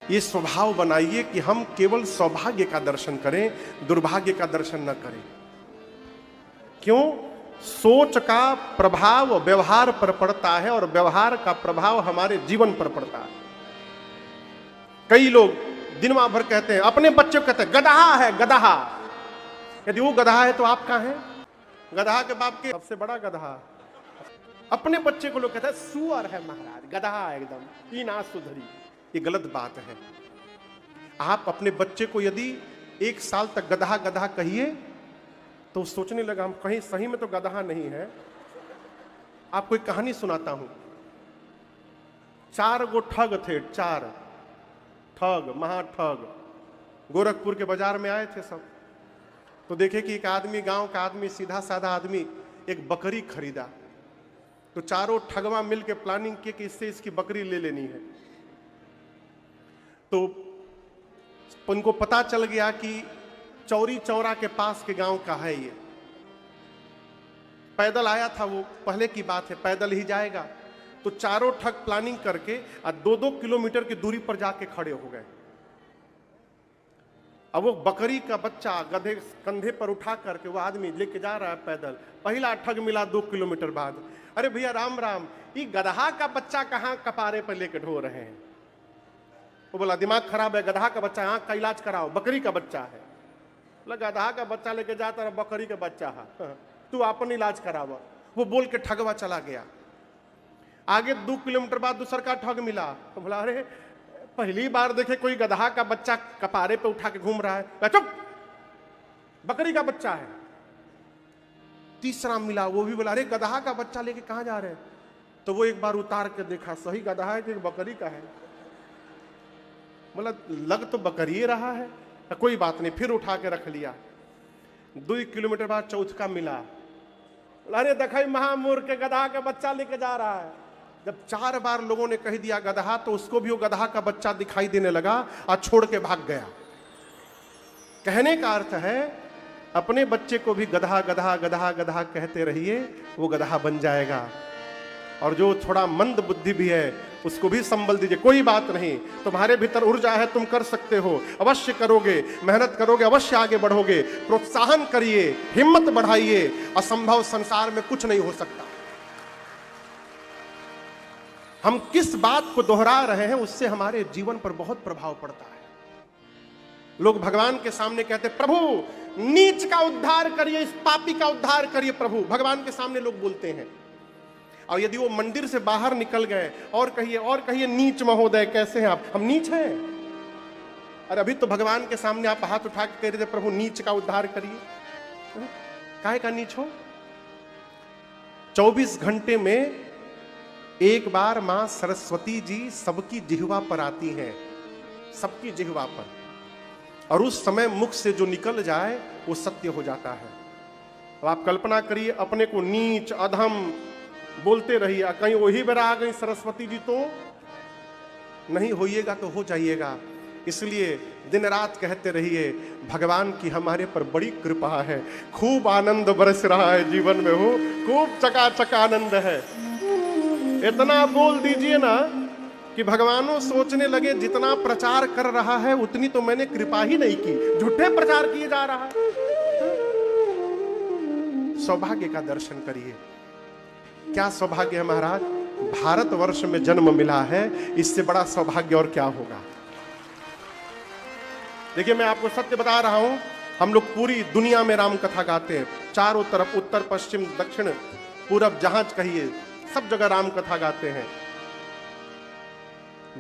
ये स्वभाव बनाइए कि हम केवल सौभाग्य का दर्शन करें, दुर्भाग्य का दर्शन न करें। क्यों? सोच का प्रभाव व्यवहार पर पड़ता है और व्यवहार का प्रभाव हमारे जीवन पर पड़ता है। कई लोग दिन भर कहते हैं, अपने बच्चे को कहते हैं गधा है गधा। यदि वो गधा है तो आप कहां हैं? गधा के बाप के सबसे बड़ा गधा। अपने बच्चे को लोग कहते हैं सुअर है महाराज, गधा है एकदम, ई ना सुधरी। ये गलत बात है। आप अपने बच्चे को यदि 1 साल तक गधा गधा कहिए तो सोचने लगा हम कहीं सही में तो गधा नहीं है। आपको एक कहानी सुनाता हूं। 4 गो ठग थे, 4 ठग, महाठग गोरखपुर के बाजार में आए थे सब। तो देखे कि एक आदमी, गांव का आदमी, सीधा साधा आदमी एक बकरी खरीदा। तो चारों ठगवा मिलकर प्लानिंग किए कि इससे इसकी बकरी ले लेनी है। तो उनको पता चल गया कि चौरी चौरा के पास के गांव का है ये। पैदल आया था वो, पहले की बात है, पैदल ही जाएगा। तो चारों ठग प्लानिंग करके 2-2 किलोमीटर की दूरी पर जाके खड़े हो गए। अब वो बकरी का बच्चा गधे कंधे पर उठा करके वो आदमी लेके जा रहा है पैदल। पहला ठग मिला 2 किलोमीटर बाद। अरे भैया राम राम, ये गधा का बच्चा कहां कपारे पर लेके ढो रहे हैं? वो बोला दिमाग खराब है, गधा का बच्चा, आंख का इलाज कराओ, बकरी का बच्चा है। बोला गधा का बच्चा लेके जाता रहा, बकरी का बच्चा है, तू अपन इलाज करावा। वो बोल के ठगवा चला गया। आगे 2 किलोमीटर बाद दूसर का ठग मिला। तो बोला अरे पहली बार देखे कोई गधा का बच्चा कपारे पे उठा के घूम रहा है, चुप, बकरी का बच्चा है। तीसरा मिला, वो भी बोला अरे गधा का बच्चा लेके कहां जा रहे हैं? तो वो एक बार उतार के देखा, सही गधा है कि बकरी का है। बोला लग तो बकरी रहा है, तो कोई बात नहीं, फिर उठा के रख लिया। 2 किलोमीटर बाद चौथा मिला। अरे देखा महामूर्ख के गधा का बच्चा लेके जा रहा है। जब 4 बार लोगों ने कह दिया गधा, तो उसको भी वो गधा का बच्चा दिखाई देने लगा और छोड़ के भाग गया। कहने का अर्थ है अपने बच्चे को भी गधा गधा गधा गधा कहते रहिए, वो गधा बन जाएगा। और जो थोड़ा मंद बुद्धि भी है उसको भी संबल दीजिए, कोई बात नहीं, तुम्हारे भीतर ऊर्जा है, तुम कर सकते हो, अवश्य करोगे, मेहनत करोगे, अवश्य आगे बढ़ोगे। प्रोत्साहन करिए, हिम्मत बढ़ाइए, असंभव संसार में कुछ नहीं हो सकता। हम किस बात को दोहरा रहे हैं उससे हमारे जीवन पर बहुत प्रभाव पड़ता है। लोग भगवान के सामने कहते प्रभु नीच का उद्धार करिए, इस पापी का उद्धार करिए प्रभु, भगवान के सामने लोग बोलते हैं। और यदि वो मंदिर से बाहर निकल गए और कहिए नीच महोदय कैसे हैं आप, हम नीच हैं? अरे अभी तो भगवान के सामने आप हाथ उठा के कह रहे थे प्रभु नीच का उद्धार करिए। काहे का नीच हो? 24 घंटे में एक बार मां सरस्वती जी सबकी जिह्वा पर आती हैं, सबकी जिह्वा पर, और उस समय मुख से जो निकल जाए वो सत्य हो जाता है। अब आप कल्पना करिए, अपने को नीच अधम बोलते रहिए, कहीं वही बेरा आ गई सरस्वती जी तो नहीं होइएगा तो हो जाइएगा। इसलिए दिन रात कहते रहिए भगवान की हमारे पर बड़ी कृपा है, खूब आनंद बरस रहा है जीवन में, हो खूब चकाचक आनंद है। इतना बोल दीजिए ना कि भगवानों सोचने लगे जितना प्रचार कर रहा है उतनी तो मैंने कृपा ही नहीं की, झूठे प्रचार किए जा रहा है। सौभाग्य का दर्शन करिए। क्या सौभाग्य है महाराज? भारतवर्ष में जन्म मिला है, इससे बड़ा सौभाग्य और क्या होगा? देखिए मैं आपको सत्य बता रहा हूं, हम लोग पूरी दुनिया में राम कथा गाते हैं, चारों तरफ, उत्तर पश्चिम दक्षिण पूरब, जहां कहिए सब जगह राम कथा गाते हैं।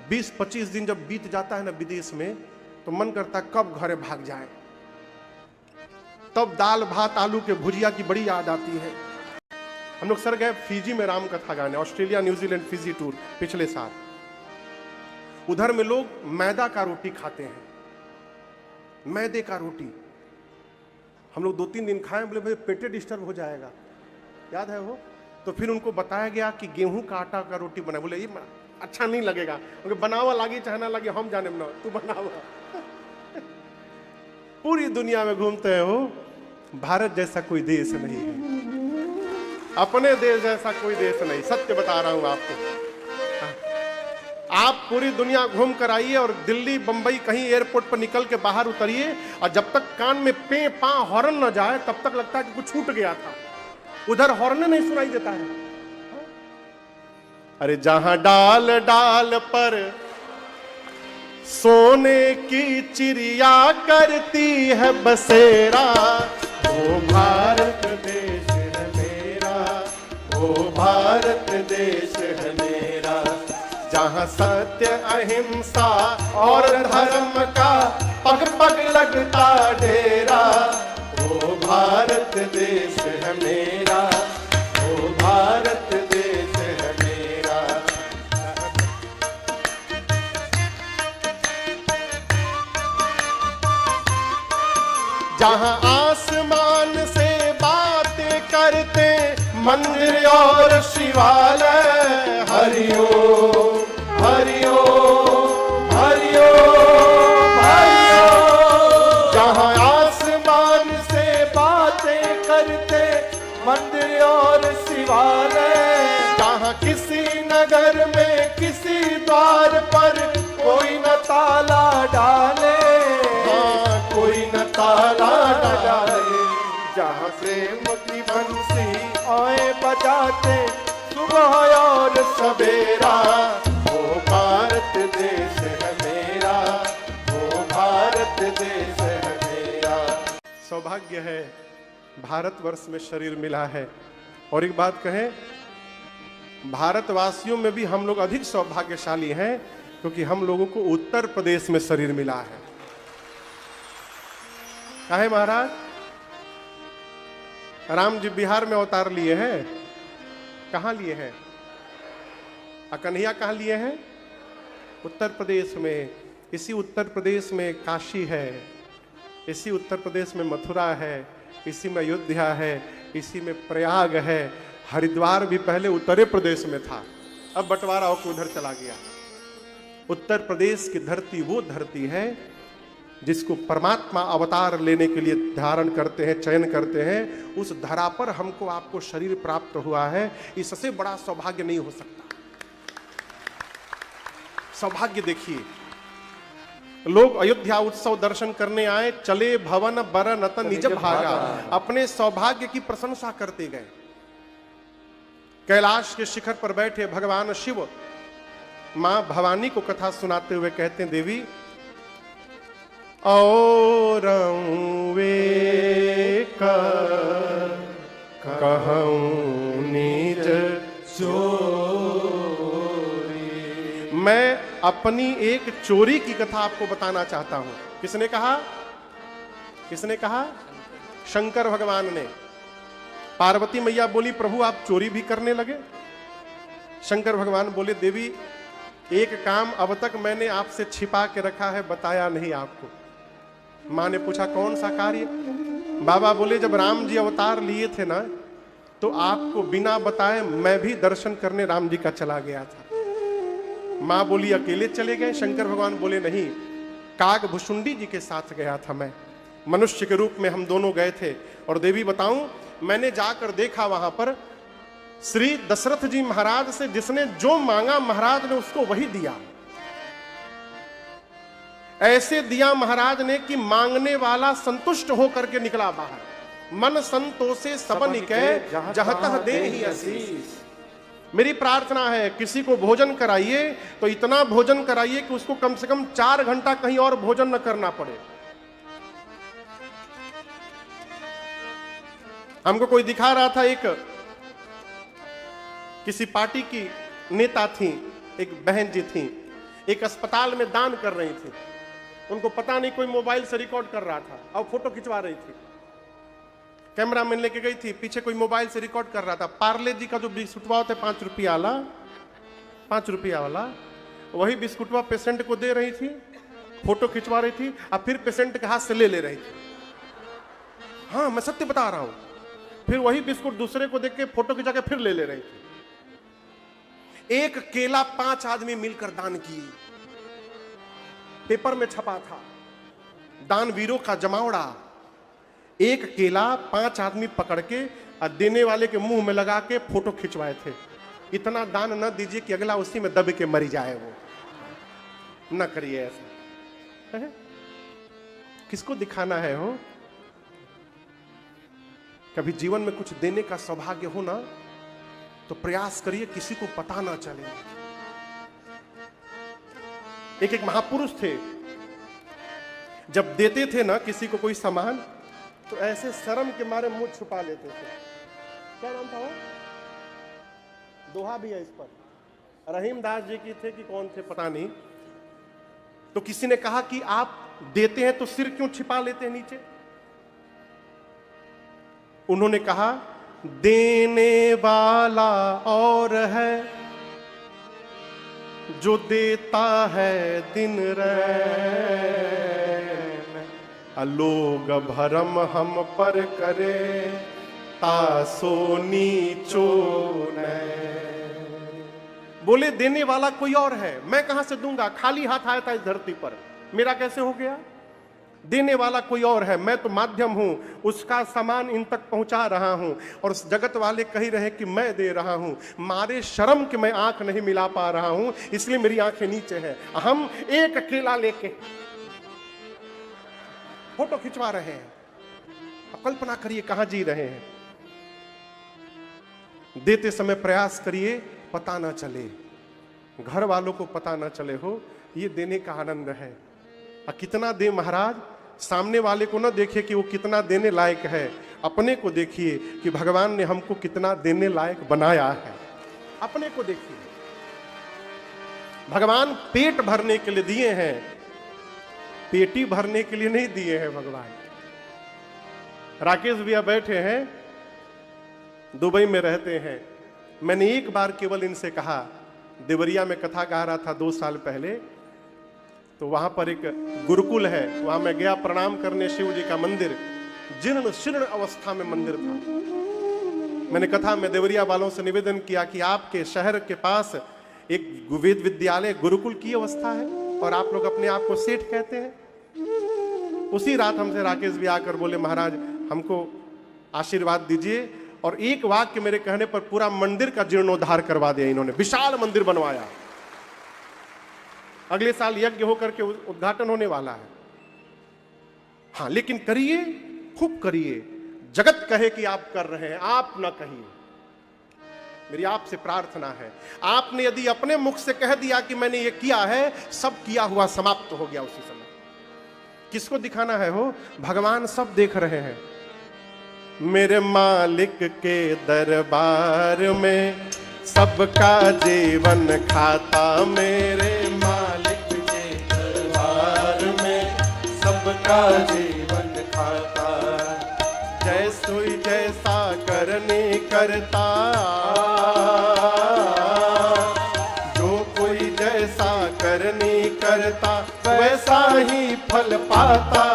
20-25 दिन जब बीत जाता है ना विदेश में, तो मन करता कब घरे भाग जाए। तब दाल भात आलू के भुजिया की बड़ी याद आती है। हम लोग सर गए फिजी में राम कथा गाने, ऑस्ट्रेलिया न्यूजीलैंड फिजी टूर पिछले साल। उधर में लोग मैदा का रोटी खाते हैं, मैदे का रोटी। हम लोग 2-3 दिन खाए, बोले भाई पेटे डिस्टर्ब हो जाएगा, याद है वो? तो फिर उनको बताया गया कि गेहूं का आटा का रोटी बना। बोले ये अच्छा नहीं लगेगा, क्योंकि बनावा लगी चाहे ना लगे, हम जाने बनाओ, तू बनावा। पूरी दुनिया में घूमते हैं, हो भारत जैसा कोई देश नहीं है, अपने देश जैसा कोई देश नहीं, सत्य बता रहा हूं आपको। आप पूरी दुनिया घूम कर आइए और दिल्ली बंबई कहीं एयरपोर्ट पर निकल के बाहर उतरिए और जब तक कान में पे पा हॉर्न न जाए तब तक लगता है कि कुछ छूट गया था, उधर हॉर्न नहीं सुनाई देता है। अरे जहां डाल डाल पर सोने की चिड़िया करती है बसेरा, वो भारत देश है मेरा, वो भारत देश है मेरा। जहां सत्य अहिंसा और धर्म का पग पग लगता डेरा, वो भारत देश है मेरा, वो भारत देश है मेरा। जहां आसमान से बातें करते मंदिर और शिवालय, हरिओ हरिओ हरिओ हरिओ। जहां आसमान से बातें करते मंदिर और शिवालय, जहां किसी नगर में किसी द्वार पर कोई न ताला डाले, कोई न ताला डाले। जहां प्रेम की बंसी आए बजाते सुबह और सवेरा, वो भारत देश है मेरा, वो भारत देश है मेरा। सौभाग्य है भारतवर्ष में शरीर मिला है। और एक बात कहें, भारतवासियों में भी हम लोग अधिक सौभाग्यशाली हैं क्योंकि हम लोगों को उत्तर प्रदेश में शरीर मिला है। काहे महाराज? राम जी बिहार में अवतार लिए हैं, कहां लिए हैं? कन्हैया कहां लिए हैं? उत्तर प्रदेश में। इसी उत्तर प्रदेश में काशी है, इसी उत्तर प्रदेश में मथुरा है, इसी में अयोध्या है, इसी में प्रयाग है। हरिद्वार भी पहले उत्तरी प्रदेश में था, अब बंटवारा होकर उधर चला गया। उत्तर प्रदेश की धरती वो धरती है जिसको परमात्मा अवतार लेने के लिए धारण करते हैं, चयन करते हैं। उस धरा पर हमको आपको शरीर प्राप्त हुआ है, इससे बड़ा सौभाग्य नहीं हो सकता। सौभाग्य देखिए, लोग अयोध्या उत्सव दर्शन करने आए, चले भवन बर नत निज भागा, अपने सौभाग्य की प्रशंसा करते गए। कैलाश के शिखर पर बैठे भगवान शिव मां भवानी को कथा सुनाते हुए कहते हैं, देवी और वे कहूं निज चोरी। मैं अपनी एक चोरी की कथा आपको बताना चाहता हूं। किसने कहा? किसने कहा? शंकर भगवान ने। पार्वती मैया बोली, प्रभु आप चोरी भी करने लगे? शंकर भगवान बोले, देवी एक काम अब तक मैंने आपसे छिपा के रखा है, बताया नहीं आपको। मां ने पूछा, कौन सा कार्य? बाबा बोले, जब राम जी अवतार लिए थे ना, तो आपको बिना बताए मैं भी दर्शन करने राम जी का चला गया था। मां बोली, अकेले चले गए? शंकर भगवान बोले, नहीं, काग भुषुंडी जी के साथ गया था मैं, मनुष्य के रूप में हम दोनों गए थे। और देवी बताऊं, मैंने जाकर देखा वहां पर श्री दशरथ जी महाराज से जिसने जो मांगा महाराज ने उसको वही दिया। ऐसे दिया महाराज ने कि मांगने वाला संतुष्ट होकर के निकला बाहर। मन संतोषे सबन कह जहतह दे ही आशीष। मेरी प्रार्थना है, किसी को भोजन कराइए तो इतना भोजन कराइए कि उसको कम से कम 4 घंटा कहीं और भोजन न करना पड़े। हमको कोई दिखा रहा था, एक किसी पार्टी की नेता थी, एक बहन जी थी, एक अस्पताल में दान कर रही थी। उनको पता नहीं कोई मोबाइल से रिकॉर्ड कर रहा था और फोटो खिंचवा रही थी। कैमरा मैन लेके गई थी, पीछे कोई मोबाइल से रिकॉर्ड कर रहा था। पार्ले जी का जो बिस्कुटवा होता है 5 रुपया वाला, 5 रुपया वाला, वही बिस्कुटवा पेशेंट को दे रही थी, फोटो खिंचवा रही थी और फिर पेशेंट के हाथ से ले रही थी। हाँ, मैं सत्य बता रहा हूं। फिर वही बिस्कुट दूसरे को देख के फोटो खिंचा के फिर ले रही थी। एक केला 5 आदमी मिलकर दान किए, पेपर में छपा था, दानवीरों का जमावड़ा। एक केला 5 आदमी पकड़ के और देने वाले के मुंह में लगा के फोटो खिंचवाए थे। इतना दान न दीजिए कि अगला उसी में दब के मर जाए वो। न करिए ऐसा। है? किसको दिखाना है हो? कभी जीवन में कुछ देने का सौभाग्य हो ना, तो प्रयास करिए किसी को पता ना चले। एक महापुरुष थे, जब देते थे ना किसी को कोई सामान, तो ऐसे शर्म के मारे मुंह छुपा लेते थे। क्या नाम था वो? दोहा भी है इस पर, रहीमदास जी की थे कि कौन थे पता नहीं। तो किसी ने कहा कि आप देते हैं तो सिर क्यों छिपा लेते हैं नीचे? उन्होंने कहा, देने वाला और है, जो देता है दिन रैन। लोग भरम हम पर करे, तासो नीचो नैन। बोले देने वाला कोई और है, मैं कहां से दूंगा? खाली हाथ आया था इस धरती पर, मेरा कैसे हो गया? देने वाला कोई और है, मैं तो माध्यम हूं, उसका सामान इन तक पहुंचा रहा हूं। और उस जगत वाले कह रहे कि मैं दे रहा हूं, मारे शर्म कि मैं आंख नहीं मिला पा रहा हूं, इसलिए मेरी आंखें नीचे है। हम एक केला लेके फोटो खिंचवा रहे हैं। अब कल्पना करिए कहां जी रहे हैं। देते समय प्रयास करिए पता ना चले, घर वालों को पता ना चले हो, ये देने का आनंद है। कितना दे महाराज, सामने वाले को ना देखिए कि वो कितना देने लायक है, अपने को देखिए कि भगवान ने हमको कितना देने लायक बनाया है। अपने को देखिए, भगवान पेट भरने के लिए दिए हैं, पेटी भरने के लिए नहीं दिए हैं भगवान। राकेश भैया बैठे हैं, दुबई में रहते हैं। मैंने एक बार केवल इनसे कहा, देवरिया में कथा गा रहा था 2 साल पहले, तो वहां पर एक गुरुकुल है, वहां मैं गया प्रणाम करने। शिव जी का मंदिर जीर्ण शीर्ण अवस्था में मंदिर था। मैंने कथा में देवरिया वालों से निवेदन किया कि आपके शहर के पास एक वेद विद्यालय गुरुकुल की अवस्था है और आप लोग अपने आप को सेठ कहते हैं। उसी रात हमसे राकेश भी आकर बोले, महाराज हमको आशीर्वाद दीजिए। और एक वाक्य मेरे कहने पर पूरा मंदिर का जीर्णोद्धार करवा दिया इन्होंने, विशाल मंदिर बनवाया। अगले साल यज्ञ होकर के उद्घाटन होने वाला है। हाँ, लेकिन करिए, खूब करिए। जगत कहे कि आप कर रहे हैं, आप ना कहिए। मेरी आपसे प्रार्थना है, आपने यदि अपने मुख से कह दिया कि मैंने ये किया है, सब किया हुआ समाप्त हो गया उसी समय। किसको दिखाना है हो? भगवान सब देख रहे हैं। मेरे मालिक के दरबार में सबका जीवन खाता, मेरे मालिक के दरबार में सबका जीवन खाता। जैसोई जैसा करने करता, जो कोई जैसा करने करता, वैसा ही फल पाता।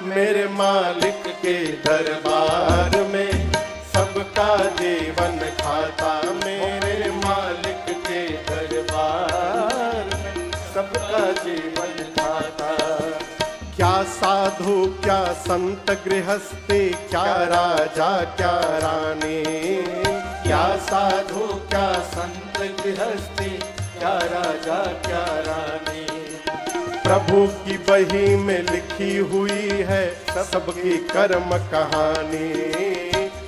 मेरे मालिक के दरबार में सबका जीवन खाता, मेरे मालिक के दरबार में सबका जीवन खाता। क्या साधु क्या संत गृहस्थी, क्या राजा क्या रानी, क्या साधु क्या संत गृहस्थी, क्या राजा क्या रानी। प्रभु की बही में लिखी हुई है सबकी कर्म कहानी,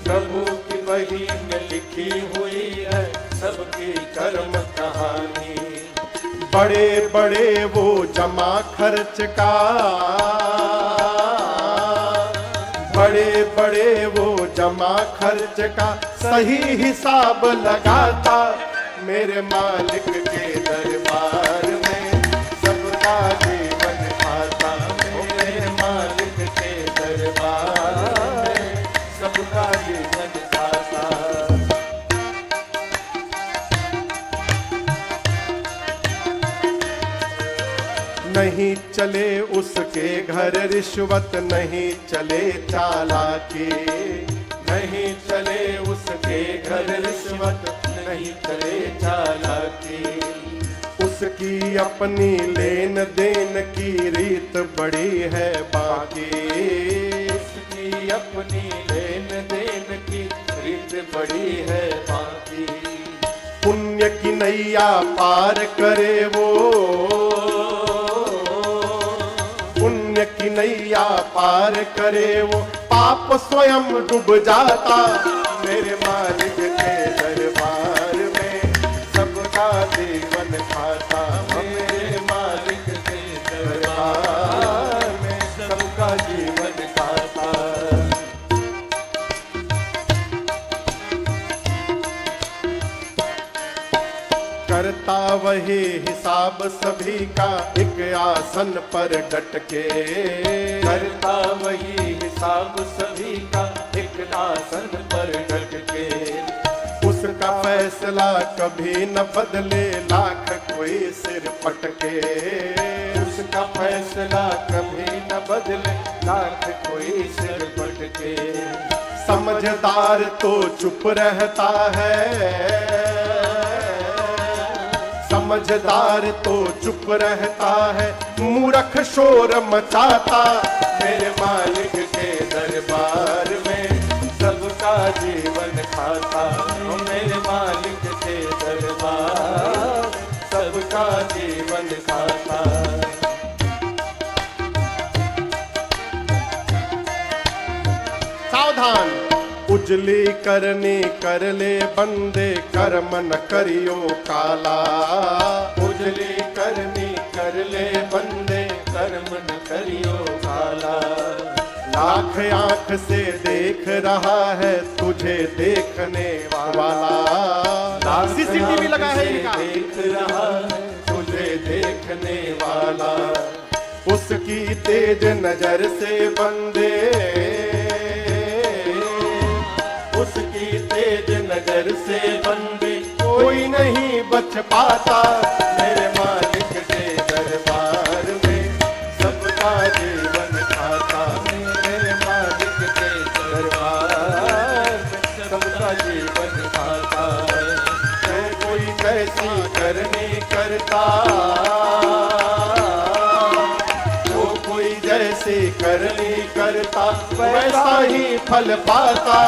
प्रभु की बही में लिखी हुई है सबकी कर्म कहानी। बड़े बड़े वो जमा खर्च का, बड़े बड़े वो जमा खर्च का सही हिसाब लगाता। मेरे मालिक के दरबार में सबका जीवन खाता, मेरे मालिक के दरबार में सबका जीवन खाता। नहीं चले उसके घर रिश्वत, नहीं चले चालाकी, नहीं चले उसके घर रिश्वत, नहीं चले चालाकी। उसकी अपनी लेन देन की रीत बड़ी है बाकी, उसकी अपनी लेन देन की रीत बड़ी है बाकी। पुण्य की नैया पार करे वो, पुण्य की नैया पार करे वो पाप स्वयं डूब जाता। मेरे मालिक के दरबार में सबका जीवन खाता। मेरे मालिक के दरबार में सबका जीवन खाता। करता वही हिसाब सभी का एक आसन पर डट के। करता वही हिसाब सभी का एक आसन पर डट के। उसका फैसला कभी न बदले लाख कोई सिर पटके। उसका फैसला कभी न बदले लाख कोई सिर पटके। समझदार तो चुप रहता है। समझदार तो चुप रहता है, मूर्ख शोर मचाता। मेरे मालिक के दरबार में सबका जीवन खाता। मेरे मालिक के दरबार सबका जीवन खाता। सावधान, उजली करनी कर ले बंदे, कर्म न करियो काला। उजली करनी कर ले बंदे, कर्म न करियो काला। लाख आंख से देख रहा है तुझे देखने वाला। सीसीटीवी लगा है इनका। देख रहा है तुझे देखने वाला। उसकी तेज नजर से बंदे, उसकी तेज नजर से बंदे कोई नहीं बच पाता। मेरे मालिक के दरबार में सबका जीवन खाता। मेरे मालिक के दरबार में सबका जीवन खाता। जो कोई कैसी करनी करता, जो कोई जैसी करनी करता, वैसा ही फल पाता।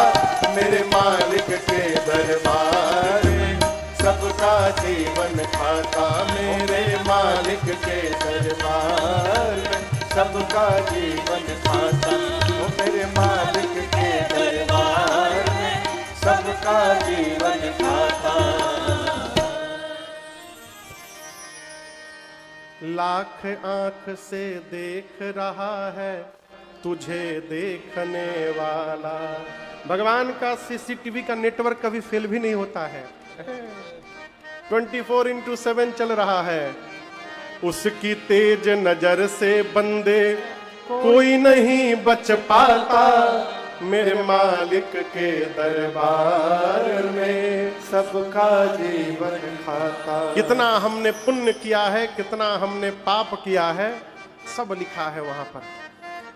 मेरे मालिक के दरबार में सबका जीवन खाता। मेरे मालिक के दरबार में सबका जीवन खाता। मेरे मालिक के दरबार में सबका जीवन खाता। लाख आंख से देख रहा है तुझे देखने वाला। भगवान का सीसीटीवी का नेटवर्क कभी फेल भी नहीं होता है। 24/7 चल रहा है। उसकी तेज नजर से बंदे कोई नहीं बच पाता। मेरे मालिक के दरबार में सबका जीवन खाता। कितना हमने पुण्य किया है, कितना हमने पाप किया है, सब लिखा है वहां पर।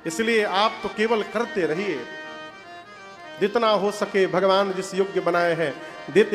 इसलिए आप तो केवल करते रहिए, जितना हो सके भगवान जिस योग्य बनाए हैं देते